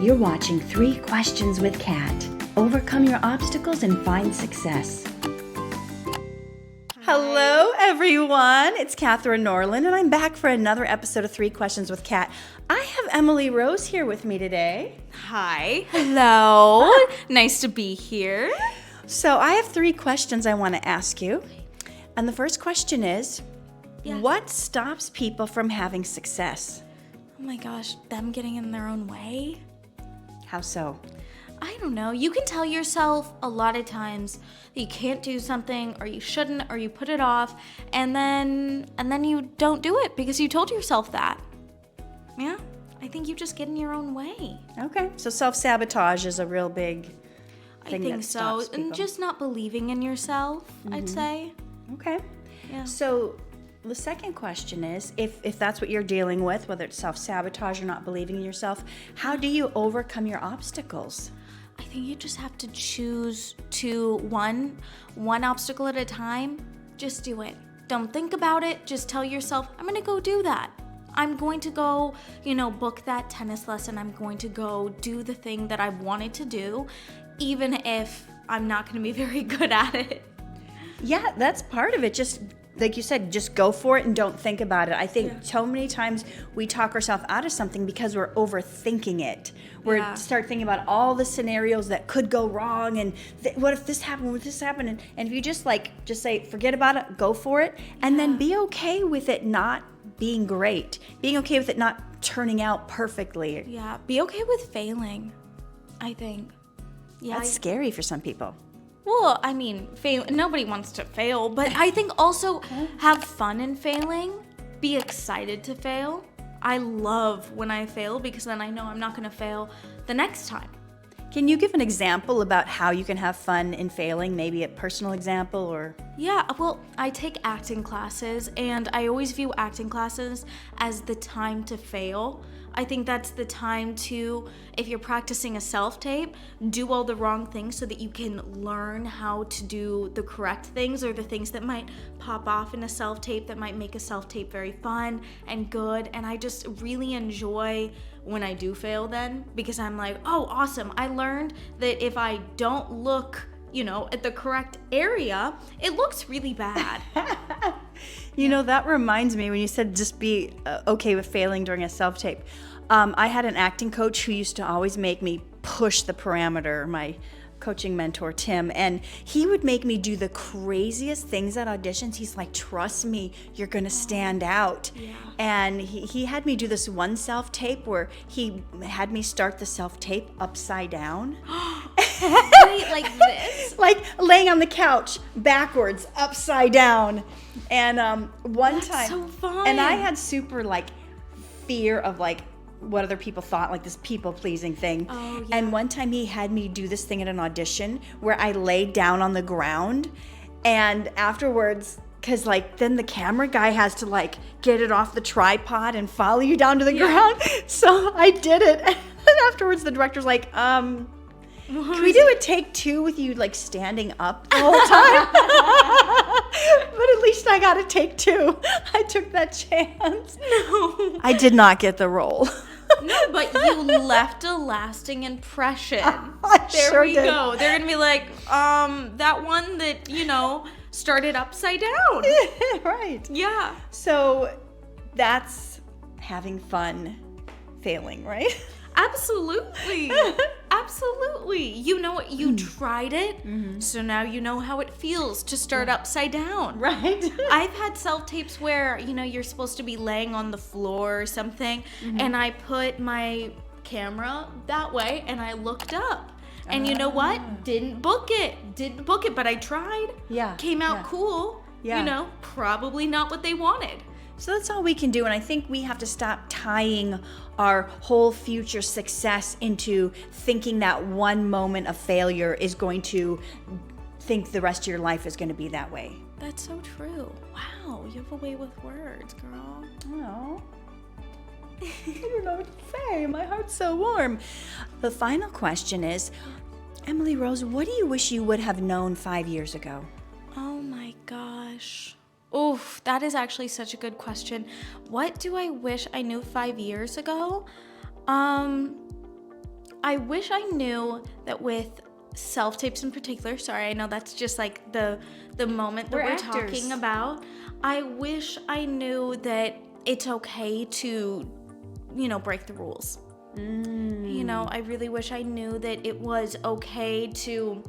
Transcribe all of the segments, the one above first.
You're watching 3 Questions with Kat. Overcome your obstacles and find success. Hello, everyone. It's Katherine Norland, and I'm back for another episode of 3 Questions with Kat. I have Emilyrose here with me today. Hi. Hello. Nice to be here. So I have 3 questions I want to ask you. And the first question is, what stops people from having success? Oh my gosh, them getting in their own way? How so? I don't know. You can tell yourself a lot of times that you can't do something or you shouldn't or you put it off and then you don't do it because you told yourself that. Yeah, I think you just get in your own way. Okay, so self-sabotage is a real big thing. I think so. And just not believing in yourself, I'd say. Okay. Yeah. So the second question is, if that's what you're dealing with, whether it's self-sabotage or not believing in yourself, how do you overcome your obstacles? I think you just have to choose to one obstacle at a time. Just do it. Don't think about it. Just tell yourself, I'm going to go do that. I'm going to go, book that tennis lesson. I'm going to go do the thing that I've wanted to do, even if I'm not going to be very good at it. Yeah, that's part of it. Just like you said, just go for it and don't think about it. I think so many times we talk ourselves out of something because we're overthinking it. We start thinking about all the scenarios that could go wrong and what if this happened, what if this happened? And if you just say, forget about it, go for it, and then be okay with it not being great. Being okay with it not turning out perfectly. Yeah, be okay with failing, I think. Yeah, That's scary for some people. Well, I mean, nobody wants to fail, but I think also have fun in failing. Be excited to fail. I love when I fail because then I know I'm not going to fail the next time. Can you give an example about how you can have fun in failing? Maybe a personal example or... Yeah, well, I take acting classes and I always view acting classes as the time to fail. I think that's the time to, if you're practicing a self-tape, do all the wrong things so that you can learn how to do the correct things or the things that might pop off in a self-tape that might make a self-tape very fun and good. And I just really enjoy when I do fail then because I'm like, oh, awesome. I learned that if I don't look, at the correct area, it looks really bad. That reminds me when you said just be okay with failing during a self-tape. I had an acting coach who used to always make me push the parameter, my coaching mentor, Tim, and he would make me do the craziest things at auditions. He's like, trust me, you're going to stand out. Yeah. And he had me do this one self-tape where he had me start the self-tape upside down. Wait, like this? Like laying on the couch, backwards, upside down. And That's so fun. And I had super fear of what other people thought, this people-pleasing thing. Oh, yeah. And one time he had me do this thing at an audition where I laid down on the ground, and afterwards, because then the camera guy has to get it off the tripod and follow you down to the ground. So I did it, and afterwards the director's like, can we do a take 2 with you standing up the whole time? But at least I got a take 2. I took that chance. No. I did not get the role. No, but you left a lasting impression. There we go. They're gonna be like, that one that, started upside down. Right. Yeah. So that's having fun failing, right? Absolutely. Absolutely. You tried it, so now you know how it feels to start upside down. Right. I've had self-tapes where, you're supposed to be laying on the floor or something, and I put my camera that way, and I looked up. And you know what? Didn't book it, but I tried. Yeah. Came out cool. Yeah. Probably not what they wanted. So that's all we can do, and I think we have to stop tying our whole future success into thinking that one moment of failure is going to think the rest of your life is going to be that way. That's so true. Wow, you have a way with words, girl. Oh. I don't know what to say. My heart's so warm. The final question is, Emilyrose, what do you wish you would have known 5 years ago? Oh my gosh. Oof, that is actually such a good question. What do I wish I knew 5 years ago? I wish I knew that with self-tapes in particular, sorry, I know that's just like the moment that we're talking about. I wish I knew that it's okay to, break the rules. I really wish I knew that it was okay to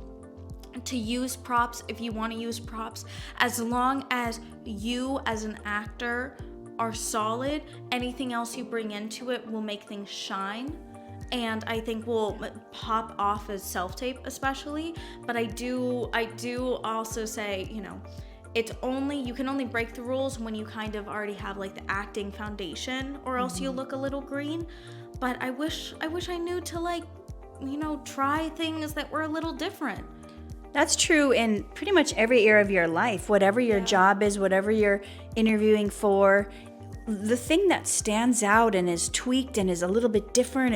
use props if you want to use props, as long as you as an actor are solid. Anything else you bring into it will make things shine, and I think will pop off as self-tape especially. But I do also say, you can only break the rules when you kind of already have like the acting foundation, or else you look a little green. But I wish I knew to try things that were a little different. That's true in pretty much every area of your life. Whatever your job is, whatever you're interviewing for, the thing that stands out and is tweaked and is a little bit different,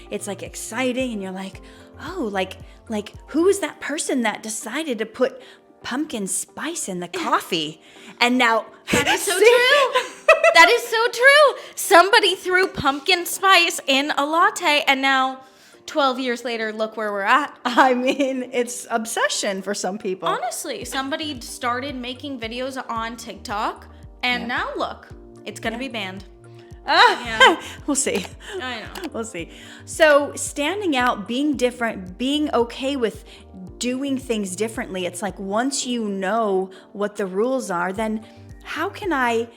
it's like exciting, and you're like, oh, like who was that person that decided to put pumpkin spice in the coffee? And now that is so true. That is so true. Somebody threw pumpkin spice in a latte, and now 12 years later, look where we're at. I mean, it's obsession for some people. Honestly, somebody started making videos on TikTok, and now look, it's going to be banned. We'll see. I know. We'll see. So standing out, being different, being okay with doing things differently. It's like once you know what the rules are, then how can I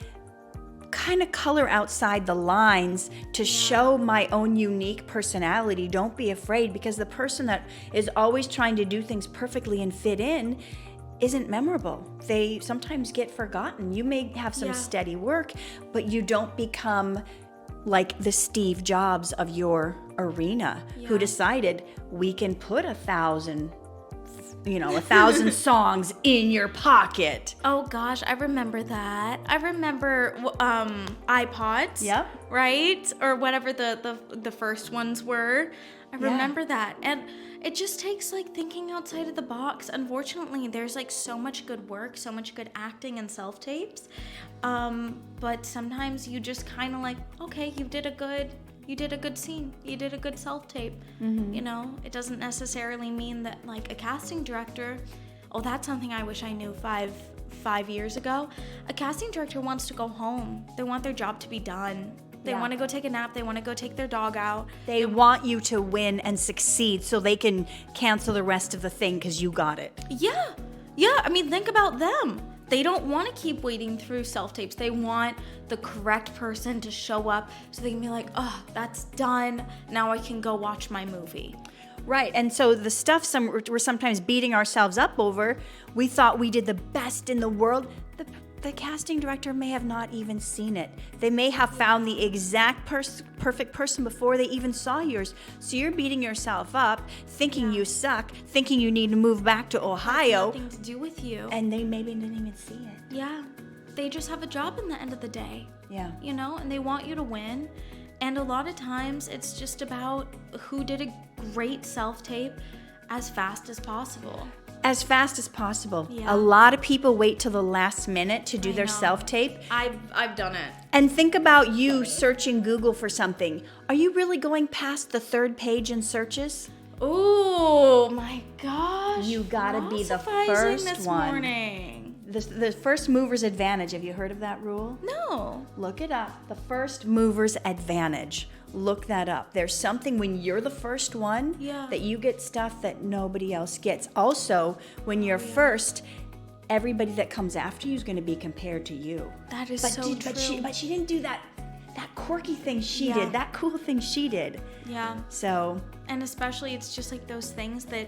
kind of color outside the lines to show my own unique personality? Don't be afraid, because the person that is always trying to do things perfectly and fit in isn't memorable. They sometimes get forgotten. You may have some steady work, but you don't become like the Steve Jobs of your arena who decided we can put 1,000 songs in your pocket. Oh gosh, I remember that. I remember iPods. Yep. Right? Or whatever the first ones were. I remember that. And it just takes like thinking outside of the box. Unfortunately, there's like so much good work, so much good acting and self-tapes. But sometimes you just kind of like, okay, you did a good scene, you did a good self-tape. It doesn't necessarily mean that like a casting director, that's something I wish I knew five years ago. A casting director wants to go home. They want their job to be done. They want to go take a nap. They want to go take their dog out. They want you to win and succeed so they can cancel the rest of the thing because you got it. Yeah. I mean, think about them. They don't want to keep waiting through self-tapes. They want the correct person to show up so they can be like, oh, that's done. Now I can go watch my movie. Right. And so the stuff we're sometimes beating ourselves up over, we thought we did the best in the world. The casting director may have not even seen it. They may have found the exact perfect person before they even saw yours. So you're beating yourself up, thinking you suck, thinking you need to move back to Ohio. It has nothing to do with you. And they maybe didn't even see it. Yeah. They just have a job in the end of the day. Yeah. And they want you to win. And a lot of times it's just about who did a great self-tape as fast as possible. As fast as possible. Yeah. A lot of people wait till the last minute to do their self-tape. I've done it. And think about you searching Google for something. Are you really going past the 3rd page in searches? Oh my gosh. You gotta be the first this one. Morning. The first mover's advantage. Have you heard of that rule? No. Look it up. The first mover's advantage. Look that up. There's something when you're the first one that you get stuff that nobody else gets. Also, when you're first, everybody that comes after you is going to be compared to you. That is so true. But she didn't do that quirky thing she did, that cool thing she did. Yeah. So. And especially it's just like those things that,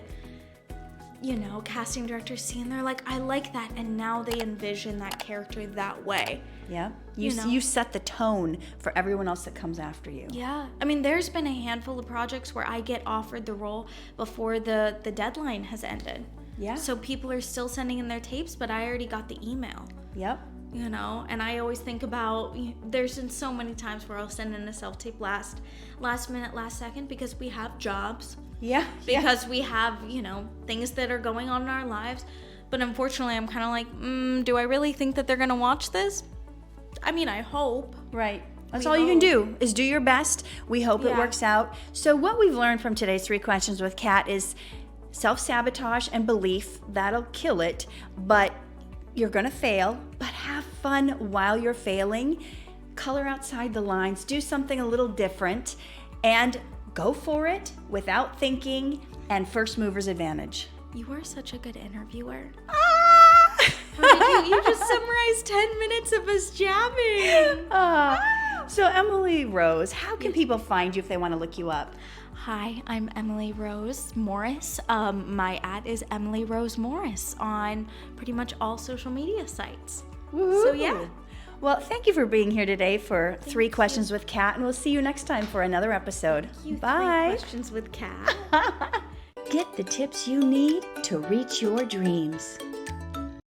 casting directors see and they're like, I like that. And now they envision that character that way. Yeah. You set the tone for everyone else that comes after you. Yeah. I mean, there's been a handful of projects where I get offered the role before the deadline has ended. Yeah. So people are still sending in their tapes, but I already got the email. Yep. And I always think about, there's been so many times where I'll send in a self-tape last minute, last second, because we have jobs. Yeah. Because we have, things that are going on in our lives. But unfortunately, I'm kind of like, do I really think that they're going to watch this? I mean, I hope. Right. That's We all you can hope. do is do your best. We hope it Yeah. works out. So what we've learned from today's 3 questions with Kat is self-sabotage and belief, that'll kill it, but you're going to fail, but have fun while you're failing. Color outside the lines, do something a little different, and go for it without thinking, and first mover's advantage. You are such a good interviewer. Ah! How did you just summarized 10 minutes of us jabbing. So Emilyrose, how can people find you if they want to look you up? Hi, I'm Emilyrose Morris. My ad is Emilyrose Morris on pretty much all social media sites. So yeah. Well, thank you for being here today for 3 questions with Kat, and we'll see you next time for another episode. Bye. 3 questions with Kat. Get the tips you need to reach your dreams.